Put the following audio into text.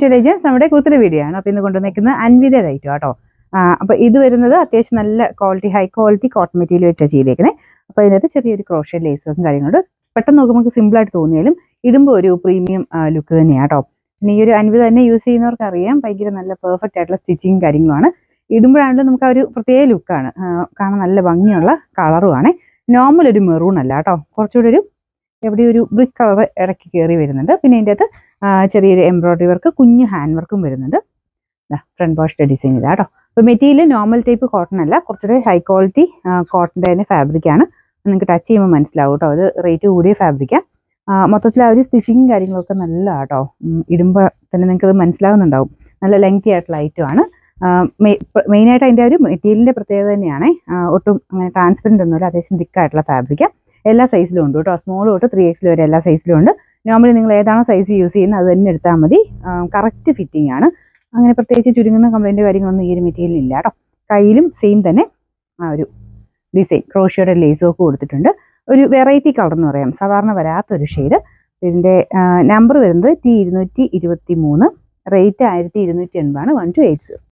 To legends. നമ്മുടെ കൂത്തുരു video ആണ്. അപ്പോൾ ഇന്ന് കൊണ്ടുവന്നിരിക്കുന്നത് അൻവിത റൈറ്റോ കേട്ടോ. അപ്പോൾ ഇത് വരുന്നത് അത്യാവശ്യം നല്ല quality, high quality cotton material വെച്ചാണ് ചെയ്തേക്കുന്നത്. അപ്പോൾ ഇതിനകത്ത് ചെറിയൊരു ക്രോഷ്യ ലേസും കാര്യങ്ങളുണ്ട്. പെട്ടെന്ന് നോക്കുമ്പോൾ നമുക്ക് സിമ്പിളായിട്ട് തോന്നിയാലും ഇടുമ്പോൾ ഒരു പ്രീമിയം ലുക്ക് തന്നെയാണ് കേട്ടോ. പിന്നെ ഈ ഒരു അൻവിത തന്നെ യൂസ് ചെയ്യുന്നവർക്ക് അറിയാം, ഭയങ്കര നല്ല പെർഫെക്റ്റ് ആയിട്ടുള്ള സ്റ്റിച്ചിങ് കാര്യങ്ങളുമാണ്. ഇടുമ്പോഴാണെങ്കിലും നമുക്ക് ആ ഒരു പ്രത്യേക ലുക്കാണ്, കാണാൻ നല്ല ഭംഗിയുള്ള കളറുമാണ്. നോർമൽ ഒരു മെറൂൺ അല്ല കേട്ടോ, കുറച്ചുകൂടി ഒരു എവിടെ ഒരു ബ്രിക്ക് കളർ ഇടയ്ക്ക് കയറി വരുന്നുണ്ട്. പിന്നെ ഇതിൻ്റെ അകത്ത് ചെറിയൊരു എംബ്രോയിഡറി വർക്ക്, കുഞ്ഞ് ഹാൻഡ് വർക്കും വരുന്നുണ്ട്. ഫ്രണ്ട് വാഷിൻ്റെ ഡിസൈൻ ഇതാ കേട്ടോ. അപ്പോൾ മെറ്റീരിയൽ നോർമൽ ടൈപ്പ് കോട്ടൺ അല്ല, കുറച്ചുകൂടി ഹൈ ക്വാളിറ്റി കോട്ടൻ്റെ തന്നെ ഫാബ്രിക്കാണ്. നിങ്ങൾക്ക് ടച്ച് ചെയ്യുമ്പോൾ മനസ്സിലാവും കേട്ടോ, അത് റേറ്റ് കൂടിയ ഫാബ്രിക്കാണ്. മൊത്തത്തിൽ ആ ഒരു സ്റ്റിച്ചിങ്ങും കാര്യങ്ങളൊക്കെ നല്ല കേട്ടോ. ഇടുമ്പോൾ തന്നെ നിങ്ങൾക്കത് മനസ്സിലാവുന്നുണ്ടാവും, നല്ല ലെങ്തി ആയിട്ടുള്ള ഐറ്റമാണ്. മെയിനായിട്ട് അതിൻ്റെ ഒരു മെറ്റീരിയലിൻ്റെ പ്രത്യേകത തന്നെയാണ്. ഒട്ടും അങ്ങനെ ട്രാൻസ്പെറൻറ്റ് ഒന്നുമില്ല, അത്യാവശ്യം തിക്കായിട്ടുള്ള ഫാബ്രിക്കാണ്. എല്ലാ സൈസിലും ഉണ്ട് കേട്ടോ, സ്മോൾ തൊട്ട് 3X വരെ എല്ലാ സൈസിലും ഉണ്ട്. നോർമലി നിങ്ങൾ ഏതാണോ സൈസ് യൂസ് ചെയ്യുന്നത് അത് തന്നെ എടുത്താൽ മതി. കറക്റ്റ് ഫിറ്റിംഗ് ആണ്, അങ്ങനെ പ്രത്യേകിച്ച് ചുരുങ്ങുന്ന കംപ്ലൈൻറ്റ് കാര്യങ്ങളൊന്നും ഈ ഒരു മെറ്റീരിയൽ ഇല്ല കേട്ടോ. കയ്യിലും സെയിം തന്നെ ആ ഒരു ഡിസൈൻ ക്രോഷ്യയുടെ ലേസും ഒക്കെ കൊടുത്തിട്ടുണ്ട്. ഒരു വെറൈറ്റി കളർ എന്ന് പറയാം, സാധാരണ വരാത്തൊരു ഷെയ്ഡ്. ഇതിൻ്റെ നമ്പർ വരുന്നത് T223, റേറ്റ് 1280 ആണ്, 1280.